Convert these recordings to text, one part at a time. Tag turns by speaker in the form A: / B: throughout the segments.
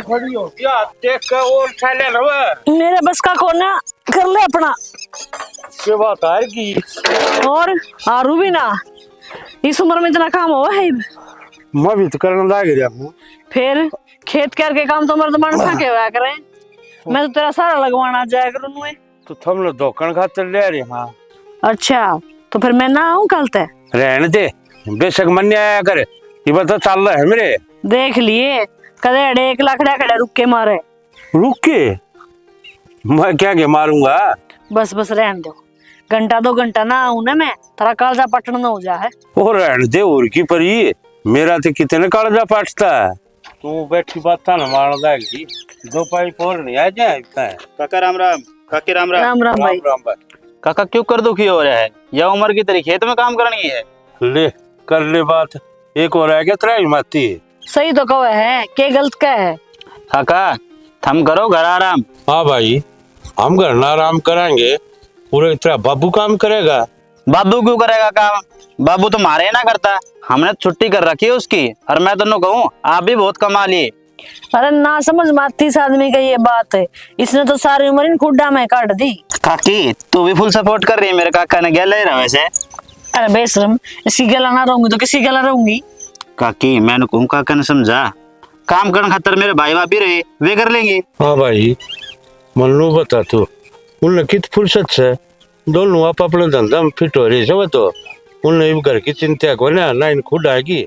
A: खड़ी हो गया देख के और चले ना
B: मेरे बस का कोना कर ले अपना
A: से बात है कि
B: और आरू भी ना इस उम्र में इतना काम हुआ है।
A: मैं भी तो करने लग गया हूँ।
B: फिर खेत करके काम तो मर्द मानसा के हुआ करे। मैं तो तेरा सारा लगवाना जाया करूँ नुए।
A: तो थम लोग धोखन खातर ले रहे हाँ।
B: अच्छा तो फिर मैं ना आऊँ कल तक
A: रहने दे बेशक मन नहीं आया करे ये बता चल रहा है मेरे
B: देख लिए कदे अड़े 1 लाख खड़े रुक के मारे
A: रुक के मैं क्या के मारूंगा।
B: बस बस रहने दो घंटा 2 घंटा ना आऊँ ना मैं तेरा कालजा पटन ना हो जा है।
A: और रहने दे और की परी मेरा तो कितने कालजा पाटता है तू बैठी बात ना मारना है दो पाई पोर नहीं आ जाए
C: काका राम राम। काके राम राम।
B: राम राम भाई।
A: राम भाई
C: काका क्यों कर दुखी हो रहा है? यह उम्र की तेरी खेत में काम करनी है।
A: ले कर ले बात एक और रह गया तेरा माती
B: सही तो कहो है के गलत का है।
C: काका थम करो घर आराम।
A: हाँ भाई हम घर ना आराम कराएंगे पूरे तेरा बाबू काम करेगा।
C: बाबू क्यों करेगा काम? बाबू तो मारे ना करता। हमने छुट्टी कर रखी है उसकी और मैं तो कहूँ आप भी बहुत कमा लिए।
B: अरे ना समझ मारती इस आदमी का ये बात है। इसने तो सारी उम्र इन खुड्डा में काट दी।
C: काकी तू भी फुल सपोर्ट कर रही है मेरे काका ने गैल रहा वैसे।
B: अरे बेशरम इसकी गला ना रहूंगी तो किसी गला रहूंगी।
C: काकी मैंने कहूँ काका ने समझा काम करने खातर मेरे भाई भाभी रहे वे कर लेंगे।
A: हाँ भाई मन लो बता तू उन्हें कित फुर्सत से दोनों आप अपने धंधा में फिट हो रही है तो उन्हें घर की चिंता को ना इन खुद आएगी।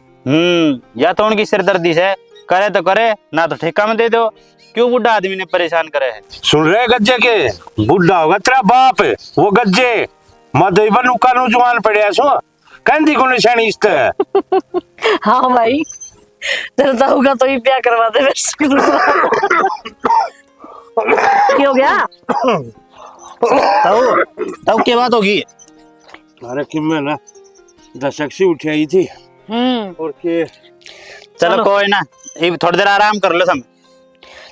C: या तो उनकी सिरदर्दी से करे तो करे ना तो ठेका में दे दो। क्यों बुढ़ा आदमी ने परेशान करे है?
A: सुन रहे गज्जे के बुढ़ा होगा तेरा बाप वो गज्जे मत कानू जवान पड़े सो कहती को निशानी इस
B: हाँ भाई डरता होगा तो ही प्यार करवा दे। क्या हो गया?
C: तब क्या बात होगी?
A: अरे कि मैं ना दशक से उठी आई थी और के
C: चलो कोई ना ये थोड़ी देर आराम कर लो सब।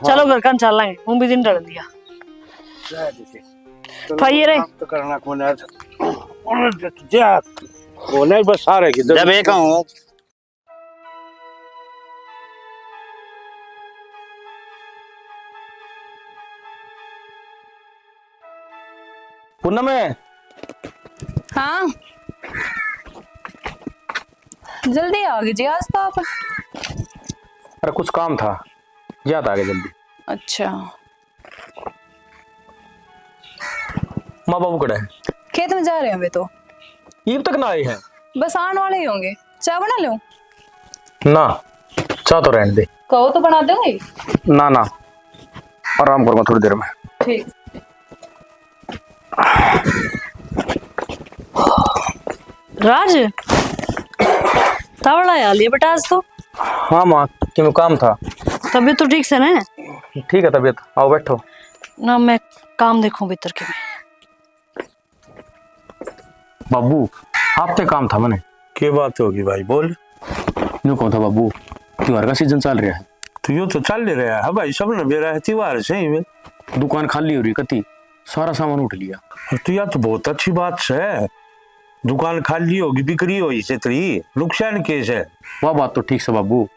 B: चलो घर का चल लेंगे हूँ भी दिन डर दिया भाई रे
A: तो करना कौन है जा वो नहीं बस सारे की
C: जब एक हूँ
D: पूनम है।
E: हाँ जल्दी आ गए जी आज तो आप।
D: अरे कुछ काम था याद आ गया जल्दी।
E: अच्छा
D: माँ बाबू कड़े हैं?
E: खेत में जा रहे हैं अभी तो।
D: ईब तक ना आए हैं?
E: बस आने वाले ही होंगे। चाय बना लूं?
D: ना चाह तो रहने दे।
E: कहो तो बना दूंगी।
D: ना ना आराम करूंगा थोड़ी देर में।
E: ठीक।
B: राज तावड़ा यार ये बेटा आज तो।
D: हाँ माँ क्यों काम था?
B: तबीयत तो ठीक से ना?
D: ठीक है तबीयत आओ बैठो।
B: ना मैं काम देखूं भीतर के में।
D: बाबू आपसे काम था मैंने।
A: क्या बात होगी भाई बोल।
D: यूँ कौन था बाबू त्योहार का सीजन चल रहा है
A: तो यूँ तो चल रहा है भाई सब ने बेरा है त्योहार से ही
D: दुकान खाली हो रही कति सारा सामान उठ लिया।
A: तो यह तो बहुत अच्छी बात है दुकान खाली होगी बिक्री हो इसे तेरी नुकसान केस है।
D: वह बात तो ठीक से बाबू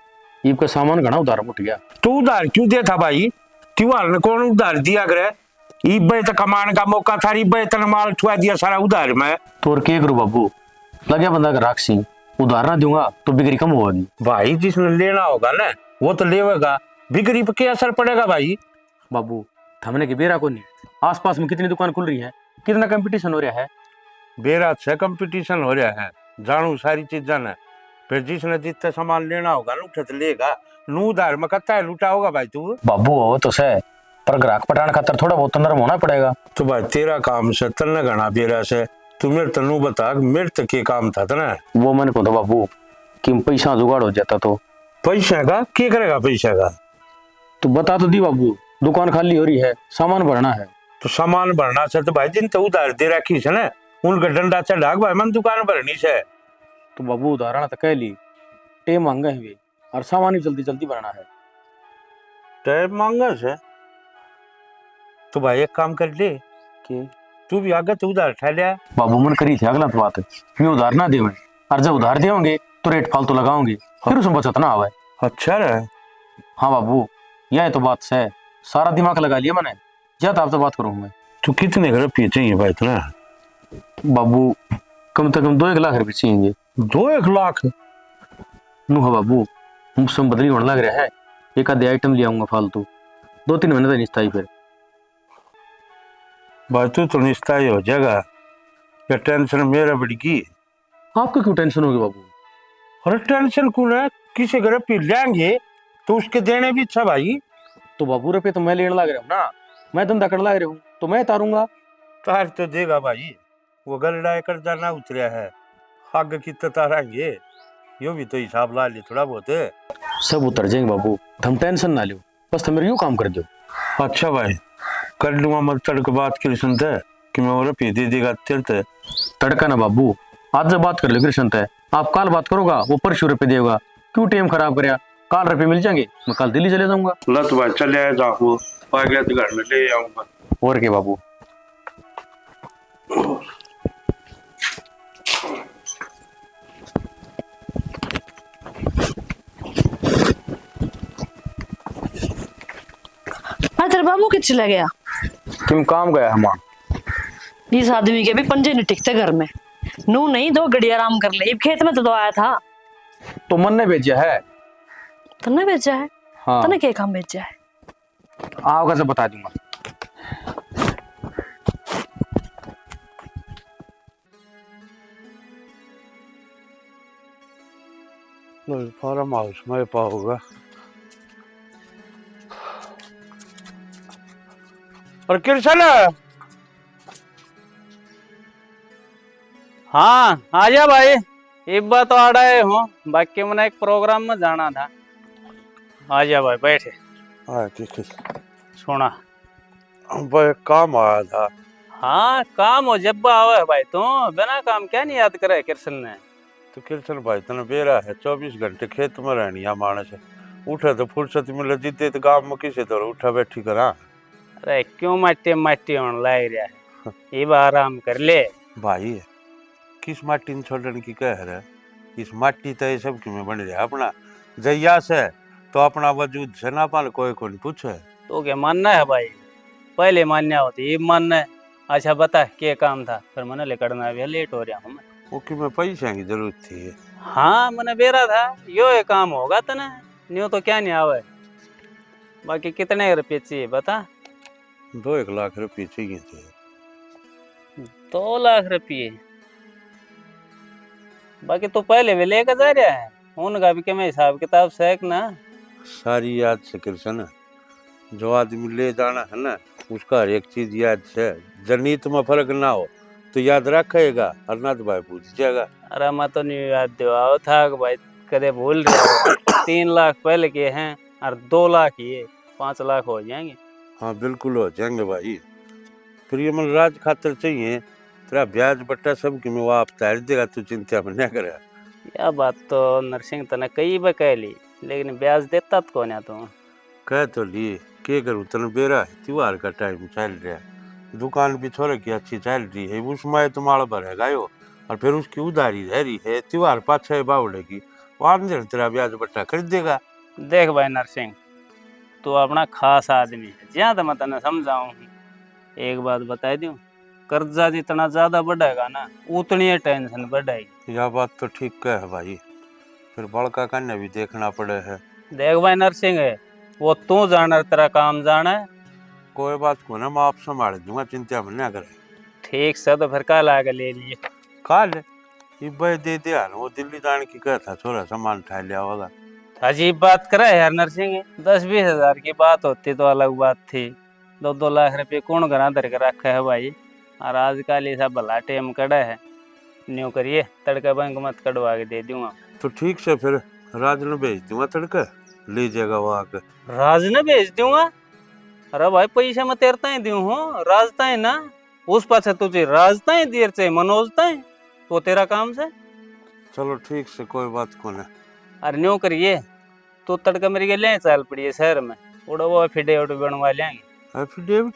D: ईब का सामान घना उधार उठ गया।
A: तो उधार क्यों देता भाई त्योहार ने कौन उधार दिया करे ईब तो कमाने का मौका था ईब इतना माल छुआ दिया सारा उधार में।
D: तो और क्या करूँ बाबू लगे बंदा का राक्षी उधार ना दूंगा तो बिक्री कम होगी।
A: भाई जिसने लेना होगा ना वो तो लेगा बिक्री पे क्या असर पड़ेगा भाई।
D: बाबू थमने की बेरा को नहीं आसपास में कितनी दुकान खुल रही है कितना कंपटीशन हो रहा है।
A: बेरा से कंपटीशन हो रहा है जानू सारी चीजें ने फिर जिसने जितना सामान लेना होगा ना उठे तो लेगा नू उधार में कत्ता है लूटा होगा भाई तू।
D: बाबू वो तो से पर ग्राहक पटाने खातर थोड़ा बहुत नरम होना पड़ेगा।
A: तो भाई तेरा काम से तलने घना बेरा से तू मेरे तनु बता मेरे तक के काम था ना।
D: वो मैंने को तो बाबू कि पैसा जुगाड़ हो जाता तो।
A: पैसा का क्या करेगा पैसा का?
D: तो बता तो दी बाबू दुकान खाली हो रही है सामान भरना है।
A: तो सामान भरना से तो भाई जिन तो उधार दे रखी है ना उनका डंडा चढ़ा भाई मन दुकान भरनी से।
D: तो बाबू उदाहरण तो कह ली टेम मांगा है और सामान ही जल्दी जल्दी भरना है।
A: टाइम मांगा से तो भाई एक काम कर ले
D: कि
A: तू भी आगे तो उधार उठा लिया।
D: बाबू मन करी थी अगला तो बात है मैं उधार ना देवे और जब उधार देंगे तो रेट फालतू लगाओगे फिर उसमें बचत ना आवे।
A: अच्छा रहे।
D: हाँ बाबू यह तो बात है, सारा दिमाग लगा लिया मैंने। या तो आपसे बात करूँ मैं।
A: तो कितने घर रुपये चाहिए भाई इतना?
D: बाबू कम से कम 2-1 लाख रुपए चाहिए।
A: 2-1 लाख?
D: नु है बाबू, मौसम बदली होने लग रहा है, एक आधे आइटम ले आऊंगा फालतू, 2-3 महीने तक नहीं स्थायी फिर।
A: भाई तू तो निस्ताई हो जाएगा, या टेंशन मेरा बढ़गी?
D: आपको क्यों टेंशन होगी बाबू?
A: अरे टेंशन कौन है, किसी घर पी लेंगे तो उसके देने भी अच्छा भाई।
D: तो बाबू रुपये तो मैं लेने लग रहा हूँ ना, मैं धंधा करने लग रहा हूँ तो मैं तारूंगा।
A: तार तो देगा भाई, वो गलडा कर्जा ना उतरा है, आगे कितना तारेंगे, यो भी तो हिसाब ला ले थोड़ा बहुत।
D: सब उतर जाएंगे बाबू, तुम टेंशन ना लो, बस तुम मेरे यूं काम कर दो।
A: अच्छा भाई, कर लूंगा मैं तड़के बात कर सुनते कि मैं और रुपये दे देगा चलते।
D: तड़का ना बाबू, आज जब बात कर लो कृष्ण तय, आप कल बात करोगा वो परसों रुपये देगा, क्यों टाइम खराब कराया? कल रुपये मिल जाएंगे, मैं कल दिल्ली चले जाऊंगा।
A: लत भाई चले आए जाओ, आ गया तो घर में ले आऊंगा।
D: और क्या बाबू।
B: हाँ तेरे बाबू कित चला गया?
D: तुम काम गया हम।
B: इस आदमी के भी पंजे नहीं टिकते घर में, नू नहीं 2 घड़ी आराम कर ले, खेत में तो आया था।
D: तो मन ने भेजा है।
B: तने भेजा है?
D: हाँ।
B: तने क्या काम भेजा है?
D: आओगे सब बता दूंगा।
A: फार्म हाउस में पाऊंगा। और कृष्ण,
C: हाँ आजा भाई, एक बार तो आ रहे हो, बाकी मैंने एक प्रोग्राम में जाना था। आजा भाई बैठे।
A: हाँ ठीक है।
C: सुना
A: भाई काम आया था।
C: हाँ काम हो जब आवे भाई, तो बिना काम क्या नहीं याद करे कृष्ण ने।
A: तो कृष्ण भाई तने बेरा है 24 घंटे खेत में रहनी है मानस, उठे तो फुर्सत मिले जीते तो गाँव में किसी तरह उठा बैठी करा।
C: अरे क्यों माटी माटी होने लग रहा है, ये बार आराम कर ले
A: भाई। किस माटी ने छोड़ने की कह रहा है, इस माटी तो ये सब की में बन रहा अपना जैया से, तो अपना वजूद से ना पाल कोई को नहीं पूछे।
C: तो क्या मानना है भाई? पहले मान्या होती, ये मानना है। अच्छा बता क्या काम था, फिर मैंने लेकर ना भी लेट हो रहा हूँ मैं।
A: वो कि मैं पैसे की जरूरत थी।
C: हाँ मैंने बेरा था, यो ये काम होगा तो ना, न्यू तो क्या नहीं आवे। बाकी कितने रुपये चाहिए बता?
A: 2-1 लाख रुपये चाहिए थे।
C: 2 लाख रुपये? बाकी तो पहले भी लेकर जा रहा है, उनका भी क्या हिसाब किताब से ना।
A: सारी याद से कृष्ण, जो आदमी ले जाना है ना उसका हर एक चीज याद से, जनीत में फर्क ना हो तो याद रखेगा, और ना तो भाई पूछ जाएगा।
C: अरे मैं तो नहीं याद दिवाओ था कि भाई कदे भूल रहे हो। 3 लाख पहले के हैं और 2 लाख ये 5 लाख हो जाएंगे।
A: हाँ बिल्कुल हो जाएंगे भाई। फिर ये मन राज खातर चाहिए, तेरा ब्याज बट्टा सब कि मैं वो आप तार देगा, तू चिंता में ना करे।
C: यह बात तो नरसिंह तने कई बार कह ली, लेकिन ब्याज देता तो कौन है तू?
A: कह तो लिए के करूँ, तने बेरा है, त्योहार का टाइम चल रहा है, दुकान भी छोरे की अच्छी चल रही है, उसमें तो माल भरेगा यो, और फिर उसकी उधारी रह रही है, त्योहार पाछे बावड़ेगी, वहां तेरा ब्याज बट्टा खरीद देगा।
C: देख भाई नरसिंह, तू अपना खास आदमी है, ज्यादा तो मैं तने समझाऊं। एक बात बता दूं, कर्जा जितना ज्यादा बढ़ेगा ना उतनी ही टेंशन बढ़ेगी।
A: यह बात तो ठीक कह भाई, फिर बड़का कन्या भी देखना पड़े है।
C: देख भाई नरसिंह है, वो तू जाना, तेरा काम जाना है।
A: कोई बात को ना, मैं आप संभाल दूंगा, चिंता में ना करे।
C: ठीक से तो फिर कल आके ले लिए।
A: काल इब्बे दे दिया, वो दिल्ली जाने की कहता, थोड़ा सामान उठा लिया होगा।
C: अजीब बात करे यार नरसिंह, 10-20 हजार की बात होती तो अलग बात थी, 2-2 लाख रुपये कौन घरा धर के रखा है भाई। और आजकल ये सब भला टेम कड़ा है, न्यू करिए तड़का बैंक मत कटवा के दे दूंगा।
A: तो ठीक से फिर राज ने भेज दूंगा, तड़का ले जाएगा वो आके।
C: राज ने भेज दूंगा? अरे भाई पैसे मैं तेरता ही दूं हूँ, राजता ही ना, उस पास तुझे राजता ही देर से मनोजता ही, वो तेरा काम से।
A: चलो ठीक से, कोई बात को ना।
C: अरे न्यू करिए, तो तड़का मेरे के ले चल पड़ी शहर में, उड़ा वो एफिडेविट बनवा लेंगे।
A: एफिडेविट?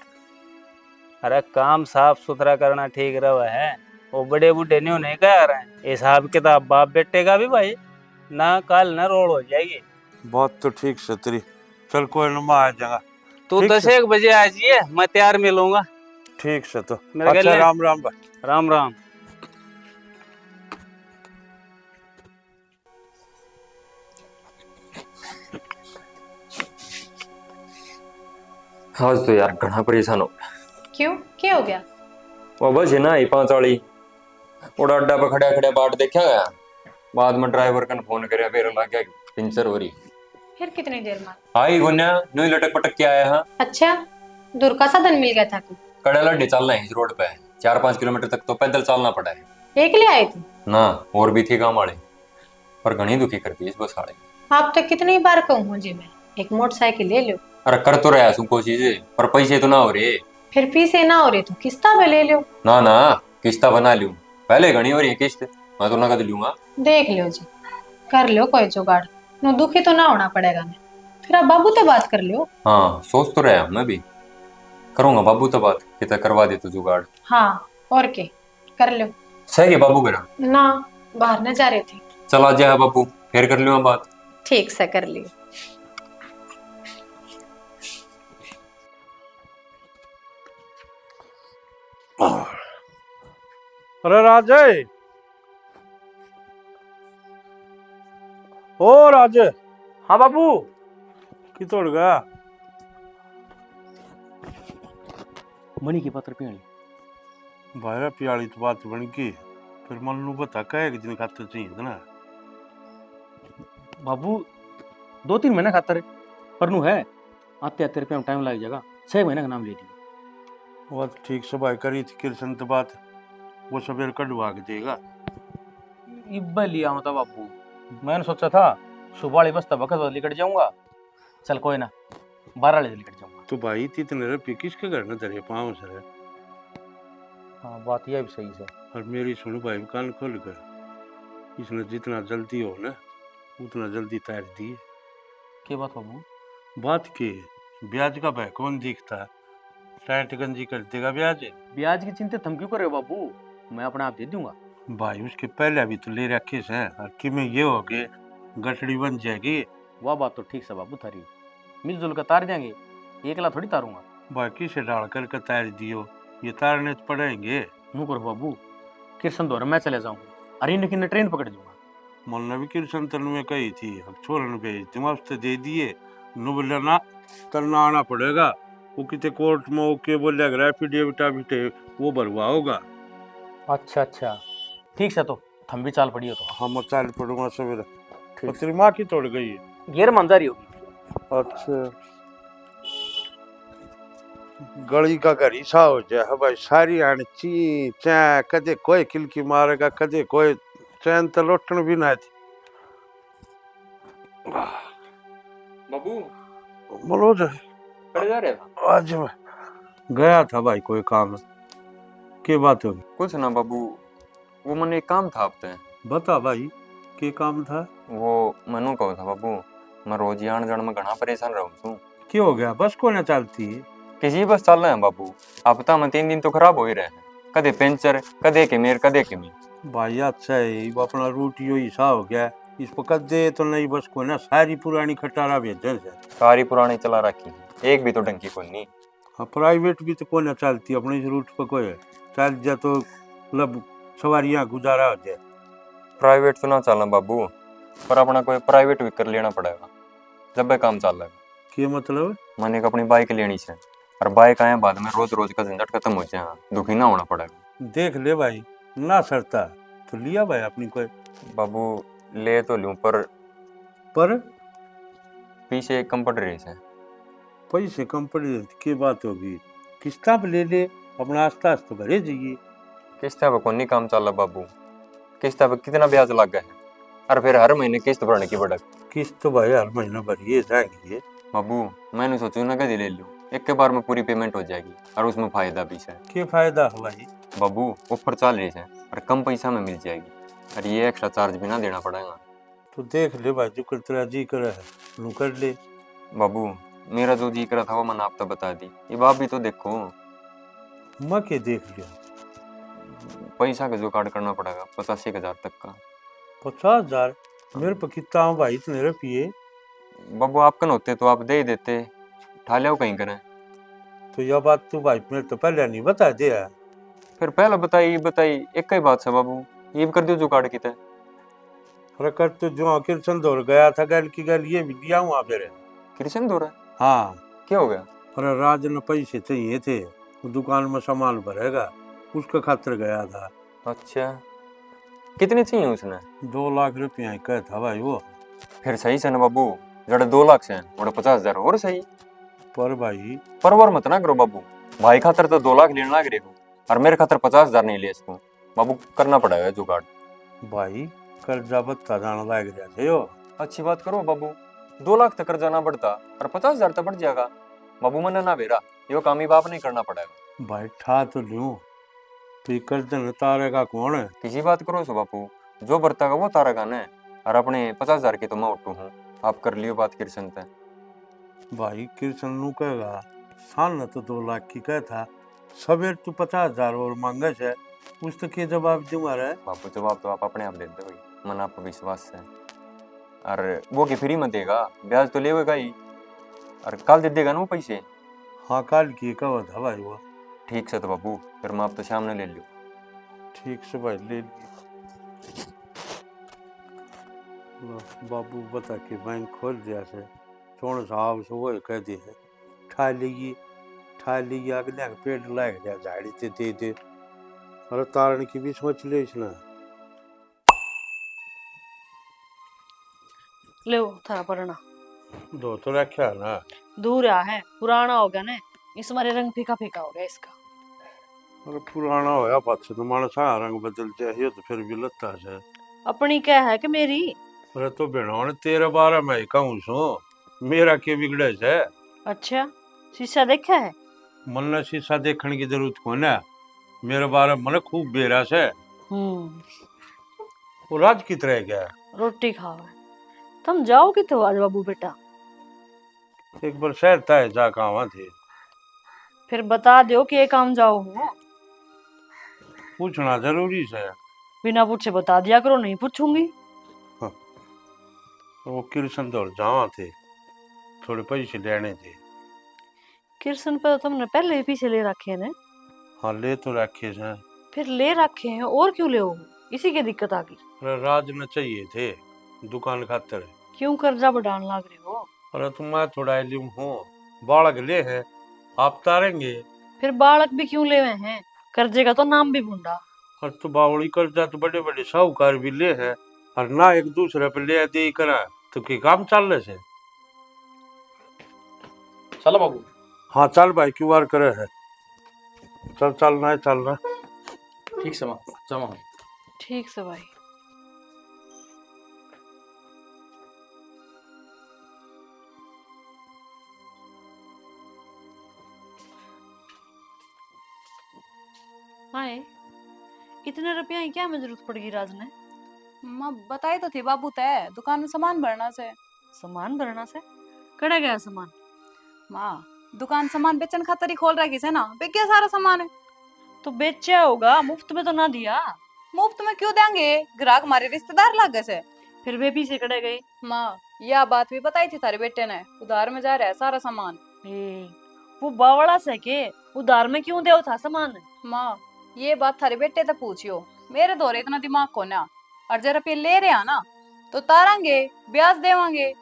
C: अरे काम साफ सुथरा करना ठीक रहा है, वो बड़े बूढ़े न्यू नहीं कह रहे हैं, हिसाब किताब बाप बेटे का भी भाई ना, कल ना रोड हो जाएगी।
A: बात तो ठीक से तेरी, चल कोई ना, मैं आ जाऊंगा।
C: तू
A: ठीक
C: 10-1 बजे आ जाइए, मैं तैयार मिलूंगा।
A: ठीक से तो।
C: मेरे
A: अच्छा,
C: गले-
A: राम राम भाई।
C: राम राम।
F: आज तो यार घना परेशान हो गया।
E: क्यों, क्या हो गया?
F: वो बस है ना, ये 5 वाली उड़ा अड्डा पर खड़ा खड़ा बाट देखा गया। बाद में ड्राइवर कन फोन करया, फिर लग गया पंचर हो रही।
E: फिर कितनी देर में?
F: आई गुन्या न्यू लटक पटक के आया। हाँ,
E: अच्छा, दूर का साधन मिल गया था कि
F: कड़ा लड्डे चलना है इस रोड पे। 4-5 किलोमीटर तक तो पैदल चलना पड़ा है
E: एक ले आए थे?
F: ना। और भी थे गाँव वाले, पर घनी दुखी करती इस बस वाले।
E: आप तो कितनी बार कहूँ जी मैं, एक मोटरसाइकिल ले लो।
F: अरे कर तो रहा हूँ कोशिश, पर पैसे तो ना हो रहे।
E: फिर पीछे ना हो रहे तो किस्ता पे ले लो।
F: ना ना, किस्ता बना लूं, पहले घनी हो रही है किस्त, मैं तो नकद लूंगा।
E: देख लो जी, कर लो कोई जुगाड़। नो दुखी तो ना होना पड़ेगा मैं। फिर आप बाबू से बात कर लो।
F: हाँ, सोच तो रहा हूं, मैं भी करूंगा बाबू तो बात, कितना करवा दे तो जुगाड़।
E: हाँ, और के कर लो।
F: सही है बाबू करा।
E: ना, बाहर न जा रहे थे।
F: चल आ जा बाबू, फिर कर लियो बात।
E: ठीक से कर लियो।
A: अरे राजे, ओ राजे,
D: हाँ बाबू।
A: की तोड़ गया?
D: मणि की पत्र पियाली।
A: भाईरा पियाली तो बात बन गई, फिर मन नू बता कहे कि दिन खाते चाहिए ना।
D: बाबू 2-3 महीना खातर पर नु है, आते आते रुपया में टाइम लग जाएगा। 6 महीने का नाम ले लिया।
A: वो तो ठीक से भाई करी थी कृष्ण तो बात, वो सवेर कटवा के देगा।
D: इब्बे लिया मतलब बाबू, मैंने सोचा था सुबह वाली बस्ता वक्त लेकर जाऊंगा। चल कोई ना, 12 बजे लेकर जाऊंगा।
A: तो भाई इतने रुपये किसके घर में धरे पाँव सर?
D: हाँ, बात यह भी सही है।
A: और मेरी सुनो भाई, कान खोल कर, इसने जितना जल्दी हो ना उतना जल्दी तैर दी।
D: क्या बात बाबू?
A: बात के ब्याज का भाई कौन दिखता, टाइट गंजी कर देगा ब्याज।
D: ब्याज की चिंता तुम क्यों कर रहे हो बाबू? मैं अपने आप दे दूंगा।
A: भाई उसके पहले अभी तो ले रखे हैं, और कि में ये हो गए गठड़ी बन जाएगी।
D: वह बात तो ठीक से बाबू थारी, मिलजुल कर तार देंगे, एकला थोड़ी तारूंगा।
A: बाकी से डाल कर के तार दियो, ये तारने तो पड़ेंगे।
D: नू करो बाबू, कृष्ण द्वारा मैं चले जाऊंगा, अरे इन्हें ट्रेन पकड़ दूंगा।
A: मोलना भी कृष्ण तन में कही थी, अब छोरन भेज तुम अब तो दे दिए, नु बोला ना तरना आना पड़ेगा। वो कितने कोर्ट में ओके बोले अगर एफिडेविट वो भरवा होगा।
D: अच्छा अच्छा, ठीक से तो थम भी चाल पड़ी हो तो।
A: हाँ मैं चाल पड़ूंगा सवेरे। तो तेरी माँ की तोड़ गई है?
D: गेर मंजारी होगी।
A: अच्छा, गली का घर ईसा हो जाए भाई, सारी आने ची चा, कदे कोई किलकी मारेगा, कदे कोई चैन तो लौटन भी ना थी।
F: बाबू
A: मनोज
F: कड़े जा रहे था?
A: आज मैं गया था भाई कोई काम, के बात होगी?
F: कुछ ना बाबू, वो मन एक काम था आपते।
A: बता भाई, के काम था?
F: वो मनु कहो था बाबू, मैं रोज ही आन जान में घना परेशान रहूं छू।
A: क्यों हो गया? बस को ना चलती?
F: किसी बस चल रहे हैं बाबू, हफ्ता में 3 दिन तो खराब हो ही रहे हैं। कदे पेंचर, कदे के मेर, कदे के मी।
A: भाई अच्छा है, वो अपना रूट यो हिस्सा हो गया, इस पर कदे तो नहीं बस को ना, सारी पुरानी खटारा भेजन से।
F: सारी पुरानी चला रखी है, एक भी तो डंकी कोई नहीं।
A: हाँ, प्राइवेट भी तो को ना चलती, अपने इस रूट पर कोई चल जाए तो मतलब सवारियाँ गुजारा हो जाए।
F: प्राइवेट तो ना चलना बाबू, पर अपना कोई प्राइवेट भी कर लेना पड़ेगा, जब भी काम चल रहा है।
A: के मतलब?
F: मैंने एक अपनी बाइक लेनी है, और बाइक आए बाद में रोज रोज का झंझट खत्म हो जाए, दुखी ना होना पड़ेगा।
A: देख ले भाई, ना सरता तो लिया भाई अपनी कोई।
F: बाबू ले तो लूं,
A: पर
F: पीछे एक कंप्यूटर रेस है।
A: पैसे कम पड़े की बात होगी, किस्ता पे ले ले, अपना आस्ता आस्ता भरे जाइए।
F: किस्ता पे कोई नहीं काम चल रहा बाबू, किस्ता पे कितना ब्याज लग गया है, और फिर हर महीने किस्त भरने की बढ़क।
A: किस्त तो भाई हर महीना भरिए जाएंगे।
F: बाबू मैंने सोचू ना कभी ले लूं, एक के बार में पूरी पेमेंट हो जाएगी, और उसमें फायदा भी है।
A: के फायदा है भाई?
F: बाबू ऑफर चल रही है, और कम पैसा में मिल जाएगी, और ये एक्स्ट्रा चार्ज भी ना देना पड़ेगा।
A: तो देख ले भाई, जो कर तेरा जी करे है नू कर ले।
F: बाबू मेरा जो जी करा था वो मैंने आप तो बता दी, ये बात भी तो देखो।
A: मैं के देख लिया?
F: पैसा का जुगाड़ करना पड़ेगा 85,000 तक का।
A: 50,000? मेरे पे कितना हो भाई इतने रुपये?
F: बाबू आप कन होते तो आप दे ही देते, ठा लिया कहीं करें।
A: तो यह बात तू भाई मेरे तो पहले नहीं बता दिया।
F: फिर पहले बताई एक ही बात है बाबू, ये भी कर दियो जुगाड़ की तय।
A: अरे कर तो जो किरसन दौड़ गया था गल की गल ये भी दिया हुआ फिर।
F: कृष्ण दो रहा है,
A: हाँ
F: क्या हो गया?
A: अरे राज ने पैसे चाहिए थे, वो दुकान में सामान भरेगा, उसका खातिर गया था।
F: अच्छा, कितने चाहिए उसने?
A: 2 लाख रुपया ही कहा था भाई वो।
F: फिर सही से ना बाबू, जड़े 2 लाख से और 50,000 और सही।
A: पर भाई
F: परवर मत ना करो बाबू, भाई खातर तो 2 लाख लेने लग रहे हो और मेरे खातर 50,000 नहीं ले इसको। बाबू करना पड़ेगा जुगाड़।
A: भाई कर्जा बत्ता जाना लग गया थे यो।
F: अच्छी बात करो बाबू, 2 लाख तक कर्जा ना बढ़ता और 50,000 तक बढ़ जाएगा। बाबू मन ना बेरा, यो काम ही बाप नहीं करना पड़ेगा।
A: भाई ठा तो लूं, तो ये कर्जा न तारेगा कौन है?
F: किसी बात करो सो बापू, जो बरता का वो तारेगा न, और अपने 50,000 की तो मैं उठू हूँ। आप कर लियो बात कृष्ण से।
A: भाई कृष्ण नु कहेगा साल न तो 2 लाख की कह था, सवेर तू 50,000 और मांगे है, उस तक के जवाब दूंगा रे।
F: बापू जवाब तो आप अपने आप दे दो, मन आप विश्वास है। और वो की फ्री में देगा, ब्याज तो लेगा ही, और कल दे देगा ना वो पैसे।
A: हाँ काल की कहा था भाई वो।
F: ठीक से तो बापू, फिर मैं आप तो सामने ले लियो।
A: ठीक से भाई ले लिए। लो, बाबू बता के बैंक खोल दिया से सोन साहब से वो कह दी है ठा ली अगले पेड़ लग गया झाड़ी से दे और तारण की भी सोच ले इसने।
B: ले थारा पढ़ना
A: दो तो रखा ना,
B: दूर आ है, पुराना हो गया ना, इस मारे रंग फीका फीका हो गया इसका।
A: अरे पुराना होया पाछे तो मानस रंग बदल चाहिए तो फिर भी लगता है।
B: अपनी क्या है कि मेरी?
A: अरे तो बेनों तेरे बारे में ही कहूँ सो, मेरा के बिगड़े है?
B: अच्छा, शीशा देखा है?
A: मन ने शीशा देखने की जरूरत को ना, मेरे बारे में मन खूब बेरास है। वो राज की तरह गया
B: रोटी खाओ। तुम जाओ कि तो आज बाबू बेटा?
A: एक बार शहर तय जा कहाँ थे।
B: फिर बता दो कि ये काम जाओ हो।
A: पूछना जरूरी है।
B: बिना पूछे बता दिया करो, नहीं पूछूंगी।
A: वो कृष्ण दौड़ जावा थे, थोड़े पैसे लेने थे।
B: कृष्ण पर तो तुमने पहले ही पीछे ले रखे हैं।
A: हाँ ले तो रखे हैं।
B: फिर ले रखे हैं और क्यों ले? इसी की दिक्कत आ गई।
A: अरे राज में चाहिए थे दुकान खातर।
B: क्यों कर्जा बढ़ान लाग रहे हो?
A: अरे तुम मैं थोड़ा इल्म हो, बालक ले है आप तारेंगे।
B: फिर बालक भी क्यों ले हुए हैं? कर्जे का तो नाम भी भूंडा।
A: और तो बावड़ी कर्जा तो बड़े बड़े साहूकार भी ले है, और ना एक दूसरे पे ले दे करा तो की काम चल रहे से।
D: चलो बाबू।
A: हाँ चल भाई क्यूआर करे है, चल चलना है चलना।
D: ठीक से जमा।
B: ठीक से भाई। हाय, इतने रुपया ही क्या में जरूरत पड़ेगी राज ने?
E: माँ बताई तो थी बाबू तय दुकान में सामान भरना से।
B: सामान भरना से? कड़े गया सामान?
E: माँ दुकान सामान बेचन खातर ही खोल रखी है ना, बेचा सारा सामान है।
B: तो बेचा होगा, मुफ्त में तो ना दिया।
E: मुफ्त में क्यों देंगे, ग्राहक हमारे रिश्तेदार लागे से।
B: फिर वे पीछे कड़े गए।
E: माँ यह बात भी बताई थी थारे बेटे ने, उधार में जा रहा है सारा सामान।
B: वो बावड़ा से के उधार में क्यों दे था सामान?
E: माँ ये बात थारे बेटे से पूछियो, मेरे दौरे इतना दिमाग को ना। और जरा रुपये ले रहे ना तो तारांगे, ब्याज देवांगे।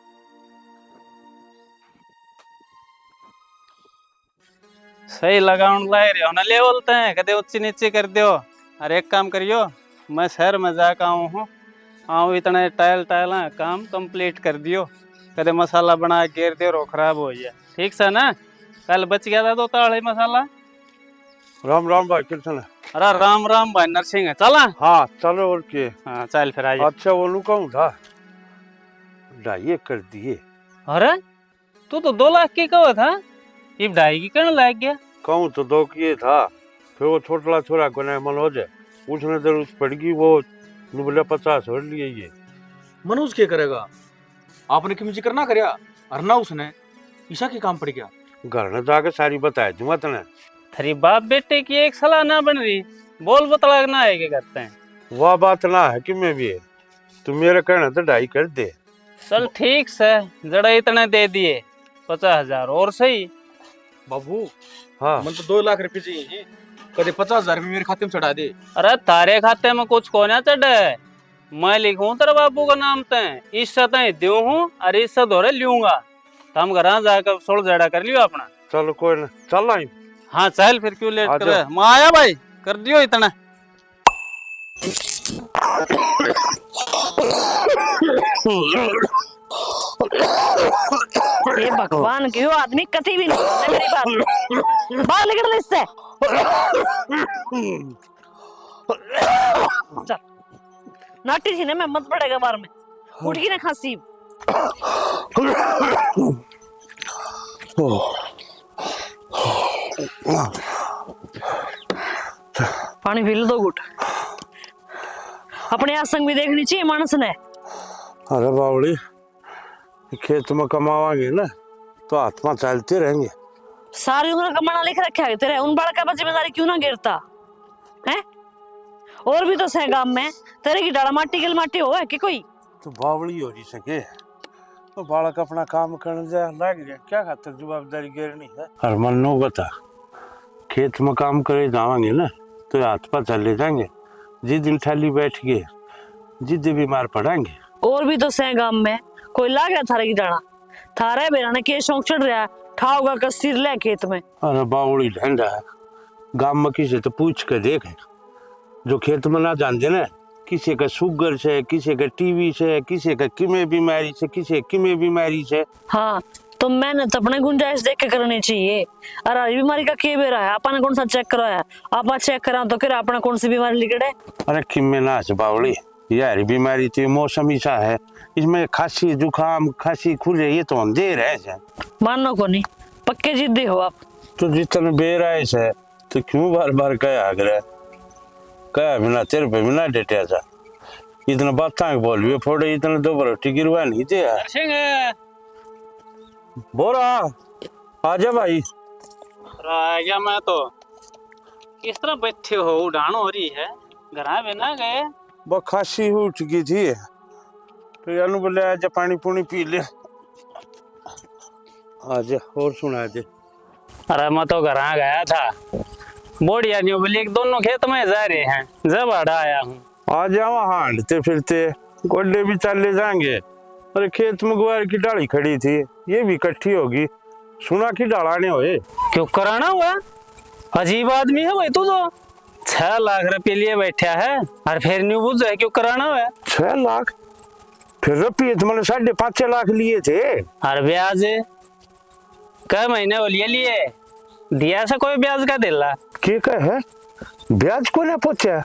C: सही लगाउन लाए रहे हो ना, ले बोलते हैं कदे ऊंची नीचे कर दियो। अरे एक काम करियो, मैं शहर में जाकर आऊँ हूँ, आऊँ इतने टाइल काम कंप्लीट कर दियो। कदे मसाला बना गिर दियो रो खराब हो गया। ठीक से ना, कल बच गया था 2 ताड़े मसाला।
A: राम राम भाई कृष्ण।
C: अरे राम राम भाई नरसिंह है, चला।
A: हाँ चलो और के।
C: हाँ चल फिर आइए।
A: अच्छा वो लुकाऊं था, ढाई कर दिए।
C: अरे तू तो 2 लाख की कहो था, ये 2.5 की कहने लग गया।
A: कहूँ तो 2 किए था, फिर वो छोटा छोरा को नहीं मन हो जाए, उसने जरूरत पड़गी, वो बोले 50 और लिए ये।
D: मनोज क्या करेगा? आपने क्यों जिक्र ना करया, और ना उसने ईशा की काम पड़ गया।
A: घर में जाके सारी बताए दूंगा तने।
C: तेरी बाप बेटे की एक सलाह ना बन रही, बोल बतला ना है क्या करते हैं।
A: वह बात ना है कि मैं भी है, तू मेरे कहने तो 2.5 कर दे।
C: चल ठीक से जड़ा इतने दे दिए 50,000 और सही।
D: बाबू
A: हाँ
D: मन तो 2 लाख रुपए चाहिए, कदे 50,000 रुपए मेरे खाते में चढ़ा दे।
C: अरे तारे खाते में कुछ को ना चढ़े, मैं लिखूं तेरे बाबू का नाम ते इससे तय दू हूँ और इससे दोरे लूंगा। तो हम घर जाकर सोल जड़ा कर लियो अपना।
A: चलो कोई ना, चल आई।
C: हाँ चल फिर क्यों लेट
A: आ
C: करे,
A: जाओ।
C: मैं आया भाई, कर दियो इतना।
B: ये भगवान क्यों आदमी कभी भी नहीं सुनता मेरी बात। बाहर निकल ले इससे। चल नाटी सीने में मत पड़ेगा बार में, उठगी ना खांसी। पानी पी लो 2 घूंट। अपने आसंग भी देखनी चाहिए मानस ने।
A: अरे बावड़ी, खेत में कमावांगे ना तो हाथ में चलते रहेंगे।
B: सारी उम्र कमाना लिख रखा है तेरे, उन बड़का पर जिम्मेदारी क्यों ना गिरता है? और भी तो सह गांव में तेरे की डाला माटी गल माटी हो है कि कोई
A: तो बावड़ी हो नहीं सके तो बालक अपना काम करने जा लग गया, क्या खातर जवाबदारी गिरनी है। और मन नो बता, खेत में काम करे जावांगे ना तो हाथ पर चले जाएंगे, जिस दिन थाली बैठ गए जिस दिन बीमार पड़ेंगे।
B: और भी तो सह गांव में कोई ला गया थारे की डाला, थारे बेरा ने के शौक चढ़ रहा ठाओगा कसीर ले खेत में।
A: अरे बावड़ी ढंडा है, गांव में किसी तो पूछ कर देख, जो खेत में ना जानते ना, किसी का शुगर से, किसी का टीवी से, किसी का किमे बीमारी से, किसी किमे बीमारी से।
B: हाँ तो मैंने तो अपने गुंजाइश देख के करनी चाहिए। अरे बीमारी का के बेरा है, आपने कौन सा चेक करवाया? आप चेक करा तो क्या अपना कौन सी बीमारी लिखड़े?
A: अरे किमे ना से बावड़ी, यार बीमारी तो मौसमी सा है, इसमें खांसी जुकाम खांसी खुरे ये तो हम दे रहे हैं।
B: मानो को नहीं, पक्के जिद्दी हो आप।
A: तो जितने बेराय से तो क्यों बार बार कया आगरा, कया बिना तेरे पे बिना डेटिया था, इतना बात बोल भी फोड़े, इतना 2 बरोटी गिरवा नहीं दे यार। बोरा आजा भाई।
C: राजा मैं तो किस तरह बैठे हो, उड़ान हो रही है, घर बिना गए?
A: वो खांसी उठ गई थी तो अनु बोले आजा पानी पुनी पी ले, आजा और सुना दे।
C: अरे मैं तो घर गया था, बोड़िया न्यू बोली दोनों खेत में जा रहे हैं, जब आड़ा आया हूँ।
A: आ जाओ हांडते फिरते, गोड्डे भी चले जाएंगे। अरे खेत में ग्वार की डाली खड़ी थी, ये भी इकट्ठी होगी, सुना की डालाने होए।
C: क्यों कराना हुआ? अजीब आदमी है भाई तू तो, 6 लाख रुपए लिए बैठा है और फिर न्यू बुझ है क्यों कराना हुआ?
A: 6 लाख? फिर रुपये तो मैंने 5.5 लाख लिए थे।
C: और ब्याज कई महीने हो लिए दिया से कोई ब्याज का दिला?
A: के कहे ब्याज को ना पूछा,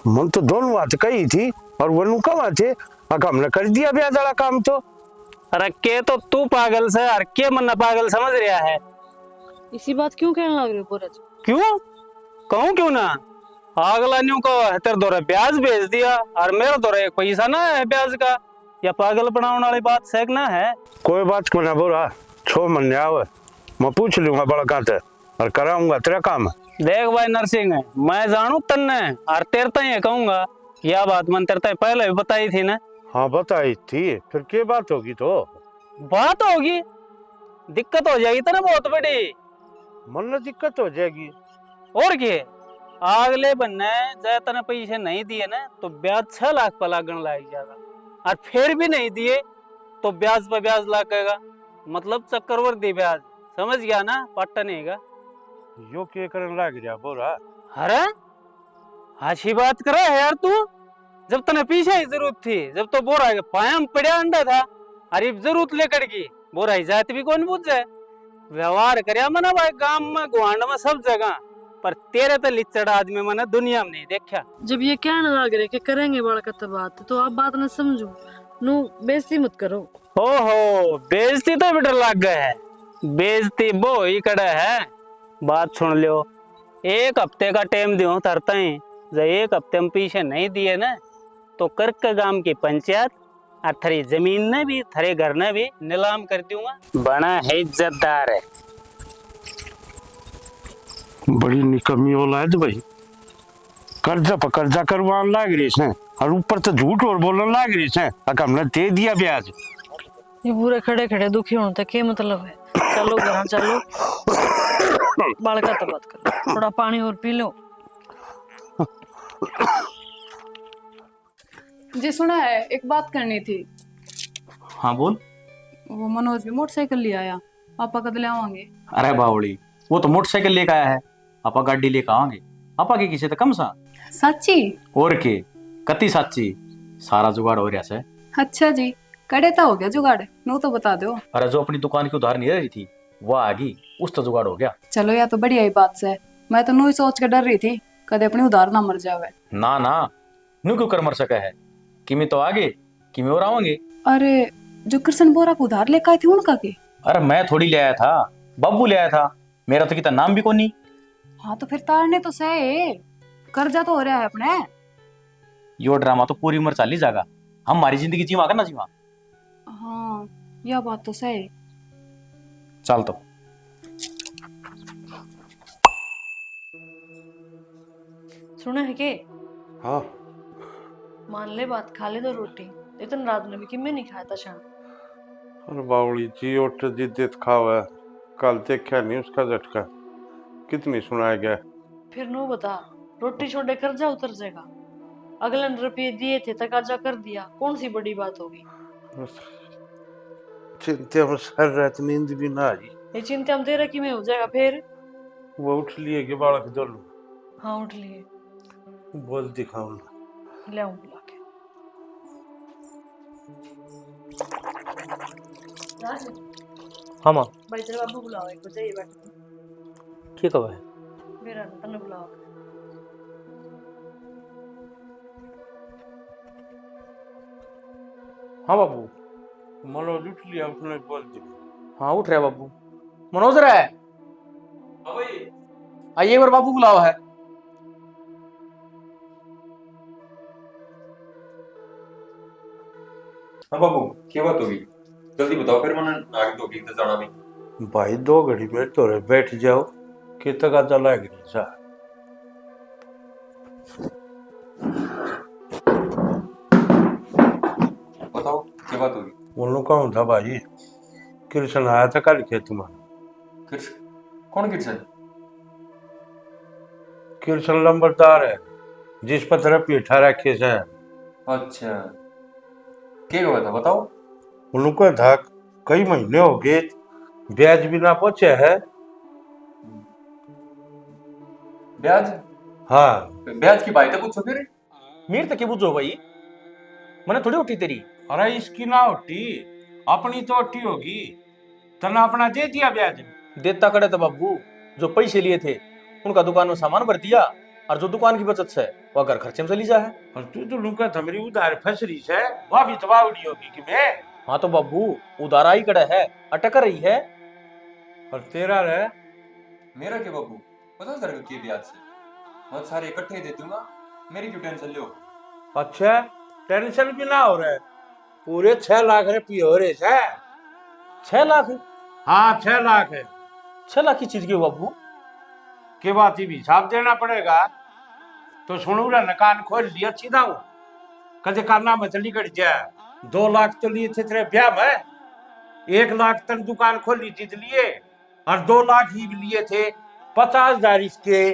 A: मन तो दोनों बात कही थी और वनु कहा थे, हमने कर दिया ब्याज वाला काम। तो
C: अरे के तो तू पागल से और के मन्ना पागल समझ रहा है?
B: इसी बात क्यों कहने लग रहे हो पूरा?
C: क्यों कहूँ क्यों ना, अगला न्यू को तेरे दौरे ब्याज भेज दिया और मेरे दौरे एक पैसा ना है ब्याज का, या पागल बनाने वाली बात सेक ना है?
A: कोई बात को ना बोला, 6 महीने आवे मैं पूछ लूंगा बड़ा ते और कराऊंगा तेरा काम।
C: देख भाई नरसिंह, मैं जानू तन्ने और तेरे तय कहूंगा, यह बात मन तेरे तय पहले भी बताई थी ना।
A: हाँ बताई थी, फिर क्या बात होगी? तो
C: बात होगी, दिक्कत हो जाएगी तेरे बहुत बड़ी।
A: मन में दिक्कत हो जाएगी
C: और क्या, अगले बनने जय तने पैसे नहीं दिए ना तो ब्याज 6 लाख पर लागण लग जाएगा, और फिर भी नहीं दिए तो ब्याज पर ब्याज लगेगा, मतलब चक्रवर्ती ब्याज, समझ गया ना? पट्टा नहीं का
A: यो के करने लग गया बोरा।
C: अरे अच्छी बात करे है यार तू, जब तने पीछे ही जरूरत थी, जब तो बोरा के पायम पड़ा अंडा था, अरे जरूरत लेकर की बोरा ही जाती भी कौन पूछ जाए। व्यवहार करया मना भाई गांव में गुआंड में सब जगह, पर तेरे तो लिचड़ा आदमी मैंने दुनिया में नहीं देखा।
B: जब ये कहने लग रहे कि करेंगे बड़ा कत्ता बात, तो आप बात न समझो, नु बेइज्जती मत करो।
C: ओहो बेइज्जती तो बेटा लग गए है, बेइज्जती वो ही कड़ा है। बात सुन लियो, 1 हफ्ते का टाइम दियो तरता ही, जब 1 हफ्ते में पीछे नहीं दिए ना तो करक गांव की पंचायत और थारी जमीन ने भी थारे घर ने भी नीलाम कर दूंगा। बना है इज्जतदार है।
A: बड़ी निकम्मी औलाद भाई, कर्जा पर कर्जा करवाने लग रही है और ऊपर तो झूठ और बोलने लग रही है। हमने दे दिया ब्याज,
B: ये पूरे खड़े खड़े दुखी होने तक क्या मतलब है? चलो घर चलो, बालका तो बात करो, थोड़ा पानी और पी लो।
E: जी सुना है, एक बात करनी थी।
D: हाँ बोल।
E: वो मनोज भी मोटरसाइकिल ले आया, पापा कद ले आवांगे?
D: अरे बावड़ी, वो तो मोटरसाइकिल लेकर आया है, आपा गाड़ी लेकर आवांगे। आपा के किसी तो कम सा।
E: सच्ची?
D: और के कति साची, सारा जुगाड़ हो रहा है।
E: अच्छा जी, कड़े तो हो गया जुगाड़, नू तो बता दो।
D: अरे जो अपनी दुकान की उधार नहीं रही थी वो आ गई, उस तो जुगाड़ हो गया।
E: चलो या तो बढ़िया ही बात से, मैं तो नू ही सोच के डर रही थी कदे अपनी उधार ना मर जावे।
D: ना ना, नू क्यों कर मर सका है, किमी तो आगे किमी और आवांगे।
E: अरे जो कृष्ण बोरा को उधार लेकर आई थी उनका के?
D: अरे मैं थोड़ी ले आया था, बब्बू ले आया था, मेरा तो कितना नाम भी को नहीं।
E: हाँ तो फिर तारने तो सही, कर्जा तो हो रहा है अपने।
D: यो ड्रामा तो पूरी उम्र चाली जाएगा, हम हमारी जिंदगी जीवा करना जीवा।
E: हाँ यह बात तो सही।
D: चल तो
B: सुना है के?
A: हाँ
B: मान ले बात, खा ले दो रोटी। इतन रात में भी कि मैं नहीं खाया था शाम।
A: अरे बावड़ी जी उठ जिद्दत खावा, कल देखा नहीं उसका झटका, कितनी सुनाया गया।
B: फिर नो बता, रोटी छोड़े कर्जा उतर जाएगा। अगले रुपये दिए थे तकाजा कर दिया, कौन सी बड़ी बात होगी?
A: चिंता में सर रात नींद भी ना आई।
B: ये चिंता हम तेरा कि में हो जाएगा फिर।
A: वो उठ लिए के बालक दोनों।
B: हाँ उठ लिए,
A: बोल दिखाओ ना।
B: ले आऊं बुला के।
D: हाँ माँ
B: भाई तेरे बाबू बुलाओ, एक बजे ये बैठ
D: क्या कहा है।
B: मेरा तने बुलाओ।
D: हाँ बाबू।
A: मनोज उठ लिया, उसने बोल दिया।
D: हाँ उठ रहा है बाबू। मनोज रहा है, आइए एक बार बाबू बुलाओ है।
F: हाँ बाबू, क्या बात होगी? जल्दी बताओ, फिर मैंने आगे तो की जाना भी।
A: भाई 2 घड़ी में तो रे बैठ जाओ, कि तक चला गई सा।
F: बताओ क्या बात होगी?
A: उन्होंने कौन था भाई? कृष्ण आया था कल खेत में।
F: कृष्ण? कौन कृष्ण?
A: कृष्ण लंबरदार है, जिस पर तेरा पीठा रखे से।
F: अच्छा, क्या हुआ था बताओ।
A: उनको था कई महीने हो गए, ब्याज भी ना पहुंचे है।
F: ब्याज?
A: हाँ
F: ब्याज की बात है, पूछो फिर।
D: मीर तक बुझो भाई, मैंने थोड़ी उठी तेरी।
A: अरे इसकी ना उठी, अपनी तो उठी होगी। तना अपना दे दिया ब्याज।
D: देता करे तो बाबू, जो पैसे लिए थे उनका दुकान में सामान भर दिया, और जो दुकान की बचत है वो घर खर्चे में चली जा है।
A: और तू तो लुका था मेरी उधार फंस रही है, वह भी तबाह उड़ी होगी कि मैं।
D: हाँ तो बाबू उधार आई कड़ा है, अटक रही है।
A: और तेरा रे?
F: मेरा क्या बाबू, 50,000 की ब्याज से बहुत सारे इकट्ठे ही दे दूंगा, मेरी क्यों टेंशन लो।
A: अच्छा टेंशन भी ना हो रहा है, पूरे 6 लाख रुपये हो रहे है।
D: 6 लाख?
A: हाँ 6 लाख है।
D: 6 लाख की चीज की बाबू?
A: के बात ही भी हिसाब देना पड़ेगा। तो सुनू रे न, कान खोल लिया सीधा हूँ, कदे करना मत निकल जाए। 2 लाख तो लिए थे तेरे ब्याह में, 1 लाख तक दुकान खोली थी लिए, और 2 लाख ही लिए थे 50,000 इसके।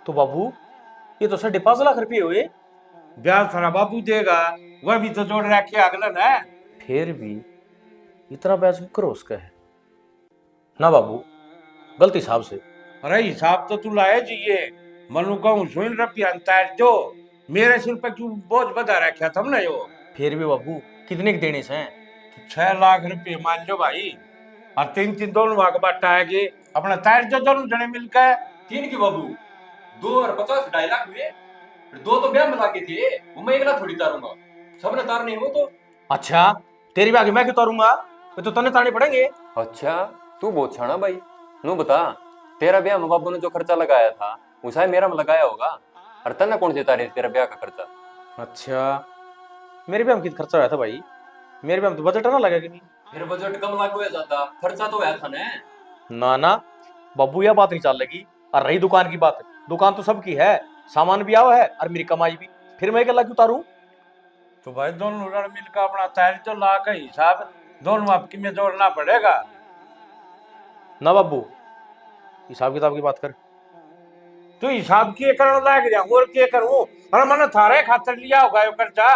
D: तो बाबू ये तो 5.5 लाख रुपये हुए।
A: ब्याज थारा बाबू देगा, वह भी तो जोड़ रखे अगला है।
D: फिर भी इतना ब्याज करो उसका है ना बाबू, गलती हिसाब से।
A: अरे हिसाब तो तू लाए जाइए, मनु कहूँ सुन रुपया अंतर दो, मेरे सिर पे क्यों बोझ बधा रखा तुमने यो।
D: फिर भी बाबू कितने के देने से?
A: 6 लाख रुपये मान लो भाई, और 3 दोनों भाग बांटा है अपना तार जो दोनों जने मिलकर।
F: 3 की बाबू, 2 और 50, 2.5 लाख हुए। फिर 2 तो ब्याह में लाके थे, वो मैं अकेला थोड़ी तारूंगा, सबने तार नहीं हो तो।
D: अच्छा तेरी भी आगे मैं क्यों तारूंगा, ये तो तने तारने पड़ेंगे।
F: अच्छा तू बहुत छाना भाई, नू बता, तेरा ब्याह में बाबू ने जो खर्चा लगाया था वो शायद मेरा में लगाया होगा, और तन्ने कौन देता रहे तेरा ब्याह का खर्चा?
D: अच्छा मेरे भी हम कितना खर्चा हुआ था भाई, मेरे भी हम तो बजट ना लगा कि नहीं।
F: फिर बजट कम लागू हो जाता, खर्चा तो आया था ना।
D: ना ना बाबू यह बात नहीं चल लगी। और रही दुकान की बात, दुकान तो सबकी है, सामान भी आवा है और मेरी कमाई भी, फिर मैं अकेला क्यों तारूं?
A: तो भाई दोनों रण मिलकर अपना तैयारी तो ला का हिसाब दोनों आपकी में जोड़ना पड़ेगा।
D: ना बाबू, हिसाब किताब की बात कर।
A: तो हिसाब किए करने लाग रहा और क्या करूं? अरे मैंने थारे खातर लिया होगा यो कर्जा।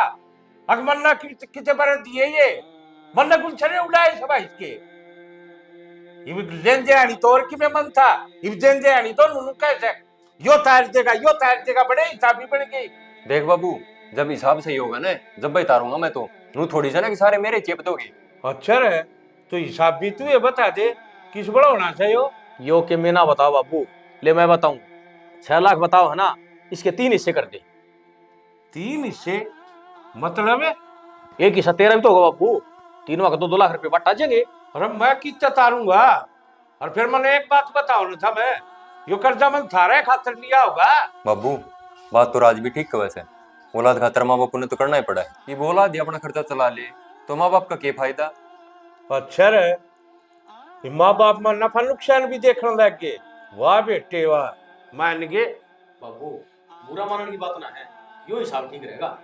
A: अगर मन्ना कितने बार दिए ये मन्ना कुछ छरे उड़ाए सब इसके इब लेंजे आनी तो और की में मन था इब लेंजे आनी तो नुनु कैसे यो तार देगा बड़े हिसाब भी बढ़ गई।
F: देख बाबू, जब हिसाब सही होगा ना जब भाई तारूंगा मैं तो नू थोड़ी सा ना कि सारे मेरे चेप दोगे।
A: अच्छा रे, तो हिसाब भी तू ये बता दे किस बड़ा होना चाहिए।
D: यो के मैं ना बताओ बाबू, ले मैं बताऊं। 6 लाख बताओ है ना, इसके 3 हिस्से कर दे।
A: 3 हिस्से मतलब है?
D: एक हिस्सा तेरा भी तो होगा बाबू, तीनों का 2-2 लाख रुपए बटा जाएंगे।
A: अरे मैं कितना तारूंगा? और फिर मैंने एक बात बताओ ना था मैं यो कर्जा मन थारे खातर लिया होगा।
F: बाबू बात तो राज भी ठीक है वैसे, औलाद खातर माँ बाप ने तो करना ही पड़ा है। ये औलाद ही अपना खर्चा चला ले तो माँ बाप का क्या फायदा।
A: अच्छा रे, ये माँ बाप में नफा नुकसान भी देखने लग गए। वाह बेटे वाह, मान गए।
D: बाबू बुरा मानने की बात ना है, यो हिसाब ठीक रहेगा।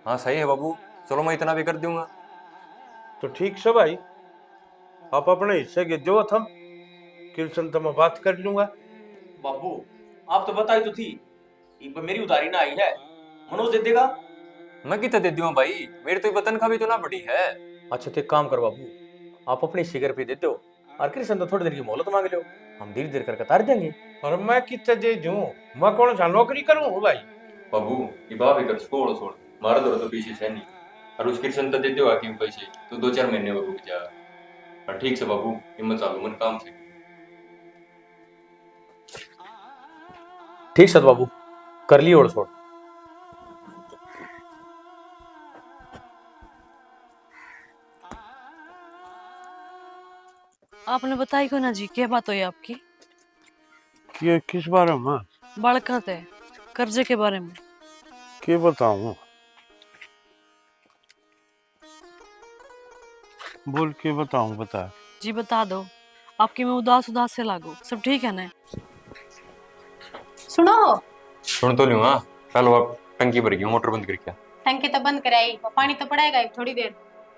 F: हाँ सही है बाबू, चलो मैं इतना भी कर दूंगा।
A: तो ठीक से भाई, आप अपने हिस्से के जो थम कृष्ण तो मैं बात कर लूंगा।
D: बाबू आप तो बताई तो थी, इस पर मेरी उधारी ना आई है, मनोज दे देगा।
F: मैं कितना दे दूं भाई, मेरी तो तनख्वाह भी तो ना बड़ी है।
D: अच्छा तो एक काम कर बाबू, आप अपनी सिगर पे देते हो और कृष्ण तो थोड़ी देर की मोहलत मांग लो, हम धीरे धीरे करके तार देंगे।
A: और मैं कितने दे दूं? मैं कौन सा नौकरी करूं भाई?
F: बाबू ये बाप ही कर छोड़ मारा दो तो पीछे से नहीं। और उस कृष्ण तो देते हो आके पैसे तो 2-4 महीने और रुक जा। और ठीक से बाबू हिम्मत चालू मन काम से।
D: ठीक सत बाबू, कर ली और छोड़।
B: आपने बताई को ना जी, क्या बात हुई आपकी?
A: कि किस बारे में?
B: बड़का थे कर्जे के बारे में।
A: क्या बताऊं? बोल के बताऊं? बता
B: जी बता दो, आपकी मैं उदास उदास से लागू, सब ठीक है ना?
E: सुनो,
F: सुन तो लूँ। हाँ कल वो टंकी भर गई, मोटर बंद करके।
G: टंकी तो बंद कराई, वो पानी तो पड़ेगा ही थोड़ी देर।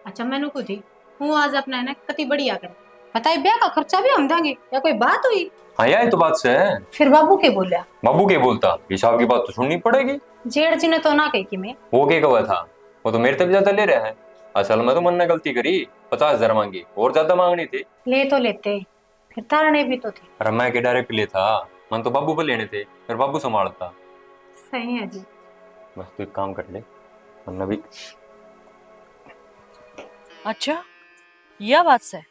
G: अच्छा मैनू को थी हूँ आज अपना है ना कति बढ़िया कर बताई, ब्याह का खर्चा भी हम देंगे या कोई बात हुई?
F: हाँ यार ये तो बात से है।
G: फिर बाबू के बोलिया?
F: बाबू के बोलता, हिसाब की बात तो सुननी पड़ेगी।
G: जेठ जी ने तो ना कही कि मैं
F: वो क्या कहा था, वो तो मेरे से भी ज्यादा ले रहा है। असल में तो मन ने गलती करी, 50,000 मांगी और ज्यादा मांगनी थी।
G: ले तो लेते, फिर तारने भी तो थे।
F: अरे मैं के डायरेक्ट ले था, मन तो बाबू पे लेने थे, फिर बाबू संभालता।
G: सही है जी।
F: बस तू एक काम कर ले, वरना भी।
B: अच्छा यह बात से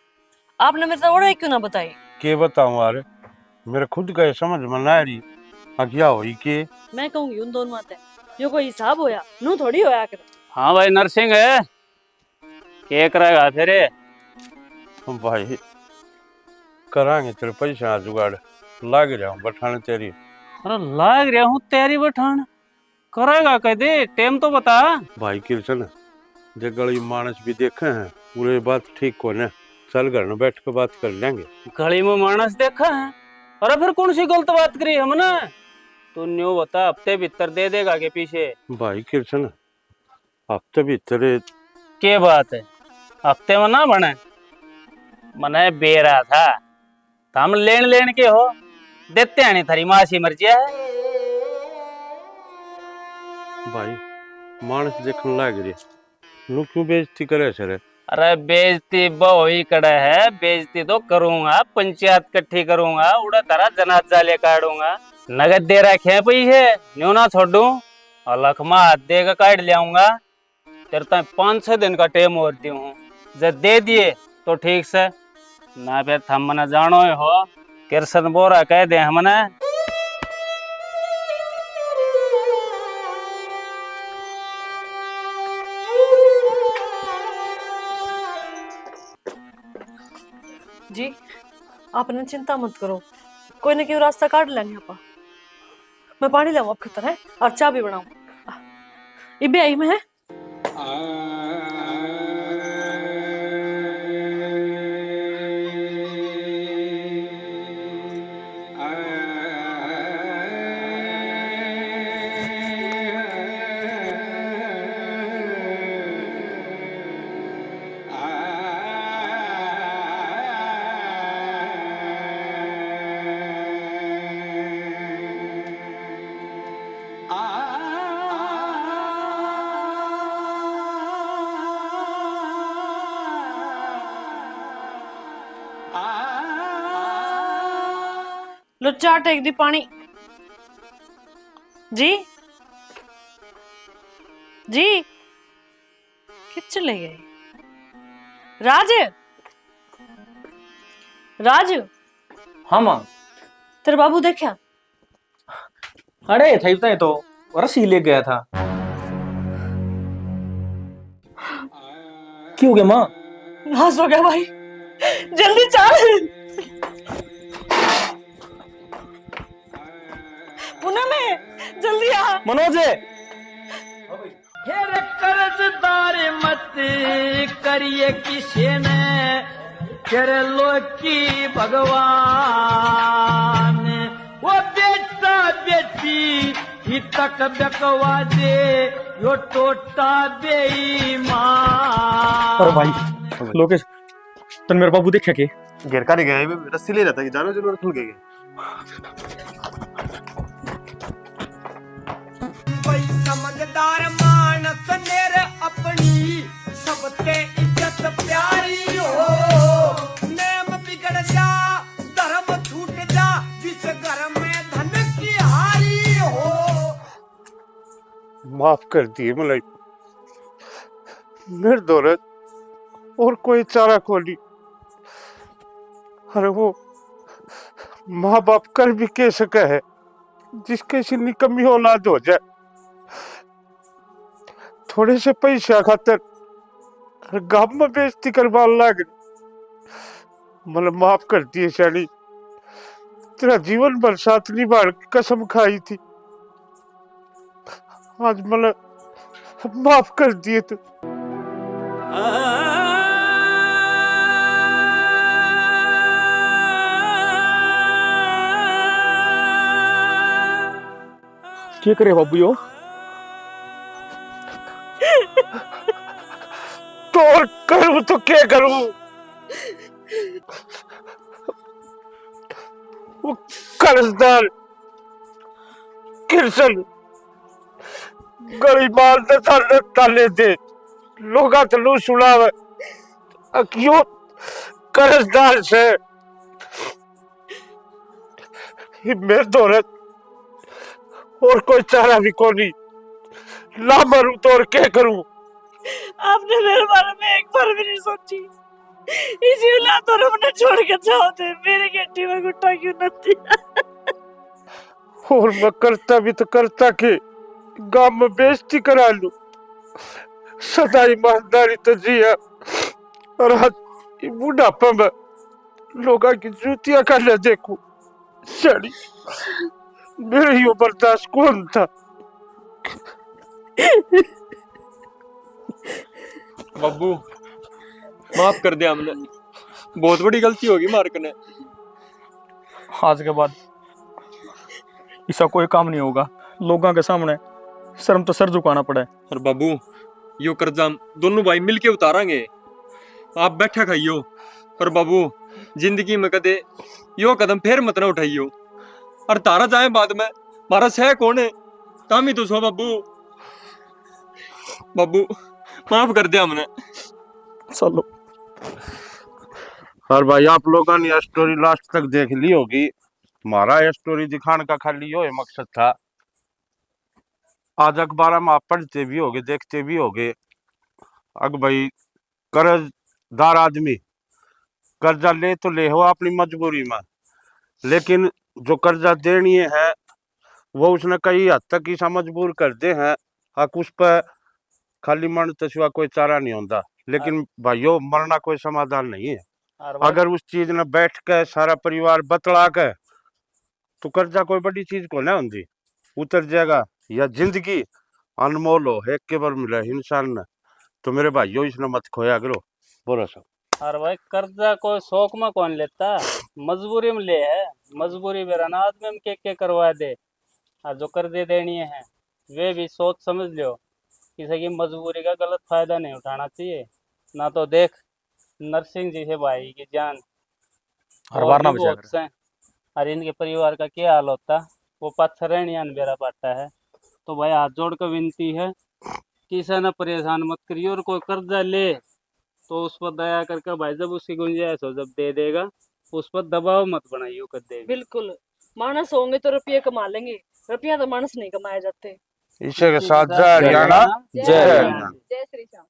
B: आपने मेरे को क्यों ना बताई?
A: के बताऊं यार, मेरे खुद का समझ में ना आ रही क्या होई के।
B: मैं कहूंगी उन दोनों माते जो कोई हिसाब होया नू थोड़ी होया कर।
C: हाँ भाई नरसिंह है, क्या करेगा फिर?
A: भाई करांगे तेरे पैसा जुगाड़, लाग रहा हूँ बठाने तेरी।
C: अरे लाग रहा हूँ तेरी बठान, करेगा कह दे, टेम तो बता।
A: भाई कृष्ण जे गली मानस भी देखे हैं पूरे बात ठीक को न, चल घर में बैठ के बात कर लेंगे।
C: गली में मानस देखा है? अरे फिर कौन सी गलत बात करी हमने? तू न्यू बता, हफ्ते भीतर दे देगा के पीछे?
A: भाई कृष्ण हफ्ते भीतर
C: के बात है, हफ्ते में ना बने मने बेरा था तो हम लेन लेन के हो देते हैं नहीं, थारी मासी मर्जी है।
A: भाई मानस देखने लाग रही नु क्यों बेइज्जती करे सर?
C: अरे बेइज्जती बहु कड़े है, बेइज्जती तो करूंगा, पंचायत इकट्ठी करूंगा, उड़ा तारा जनाजा ले काटूंगा, नगद दे रखे हैं पैसे, न्यू ना छोड़ू और लखमा हाथ दे के काट ले आऊंगा। तेरे तो 5-6 दिन का टेम और दी हूँ, जब दे दिए तो ठीक से, ना फिर थम मना जानो हो कृष्ण बोरा कह दे हमने।
B: जी आपने चिंता मत करो, कोई ना कोई रास्ता काट लेंगे आप। मैं पानी लाऊं आपकी तरह और चाय भी बनाऊं। इबे आई में है। लो चार टेक दी पानी। जी जी कित चले गए? राज राज
H: हाँ माँ।
B: तेरे बाबू देखा?
H: अरे थे बताए तो रस्सी ले गया था। क्यों हो गया माँ?
B: नाश हो गया भाई, जल्दी चल। पुणे में जल्दी आ।
H: मनोज
I: कर्जदार मत करिए किसी ने कर लो की भगवान वो बेटा बेटी ही तक बेकवा दे यो टोटा बेईमान।
H: अरे भाई लोकेश तन मेरे बाबू देखे के
J: घेर का नहीं गया रस्सी ले रहा था कि जानो जरूर खुल गई।
I: समझदार मानस मेरे अपनी सबके इज्जत प्यारी हो नेम बिगड़ जा धर्म छूट जा जिस घर में धन की हारी हो।
A: माफ कर दिए मलाई, मेरे दौलत और कोई चारा को नहीं। अरे वो माँ बाप कर भी कह सके है जिसके से निकम्मी औलाद हो जाए, थोड़े से पैसा खातर गांव में बेइज्जती करवा लाग। मतलब माफ कर दिए शानी, तेरा जीवन भर साथ निभाने की कसम खाई थी, आज मतलब माफ कर दिए तू।
H: क्या करे बाबू यो?
A: तो और करूं तो क्या करूं? वो कर्जदार किरसन गली मार दे ताले दे लोग तलू सुनावे क्यों कर्जदार से मेरे दौलत और कोई चारा भी को नहीं, ना मरूं तो और क्या करूं?
B: आपने मेरे बारे में एक बार भी नहीं सोची, इसी औलाद और अपने छोड़ के जाओ थे, मेरी गड्डी में गुट्टा क्यों न दिया?
A: और मैं करता भी तो करता के गांव में बेइज्जती करा लूं, सदा ईमानदारी तो जिया और आज बुढ़ापा में लोगों की जूतियां करने देखूं। चली मेरे ही बर्दाश्त कौन था?
F: बाबू माफ कर दिया हमने, बहुत बड़ी गलती होगी मार्क ने।
H: आज के बाद ऐसा कोई काम नहीं होगा, लोगों के सामने शर्म तो सर झुकाना पड़े।
F: और बाबू यो कर्जा हम दोनों भाई मिलके उतारेंगे, आप बैठा खाइयो। और बाबू जिंदगी में कदे यो कदम फिर मत ना उठाइयो, और तारा जाए बाद में मारा सह कौन है? काम ही तो सो बाबू। बाबू माफ कर दिया हमने।
H: चलो
A: और भाई आप लोगों ने यह स्टोरी लास्ट तक देख ली होगी, हमारा यह स्टोरी दिखाने का खाली यो मकसद था। आज अखबार में आप पढ़ते भी होगे देखते भी होगे, अग भाई कर्जदार आदमी कर्जा ले तो ले हो अपनी मजबूरी में, लेकिन जो कर्जा देनी है वो उसने कई हद तक ऐसा मजबूर कर दे हैं उस पर खाली मरण तो सिवा कोई चारा नहीं होता। लेकिन भाइयों मरना कोई समाधान नहीं है, अगर उस चीज ने बैठ के सारा परिवार बतला के तो कर्जा कोई बड़ी चीज को ना होती, उतर जाएगा। या जिंदगी अनमोल हो, एक के बार मिला इंसान ने, तो मेरे भाइयों इसने मत खोया करो। बोलो सब।
C: और भाई कर्जा कोई शौक में कौन लेता, मजबूरी में ले है। मजबूरी में रहना आदमी में के करवा दे, और जो कर्जे देनी है वे भी सोच समझ लो, किसी की मजबूरी का गलत फायदा नहीं उठाना चाहिए। ना तो देख नरसिंह जी से भाई की जान
H: हर बार ना
C: भी
H: बचा
C: बहुत से, और इनके परिवार का क्या हाल होता, वो पत्थर बेरा पाता है। तो भाई हाथ जोड़ कर विनती है, किसी न परेशान मत करिए, और कोई कर्जा ले तो उस पर दया करके भाई जब उसकी गुंजाइश हो जब दे देगा, उस पर दबाव मत बनाइए कर दे।
B: बिल्कुल मानस होंगे तो रुपये कमा लेंगे, रुपया तो मानस नहीं कमाए जाते।
A: ईश्वर के साथ जय हरियाणा, जय हरियाणा।
E: जय श्री श्याम।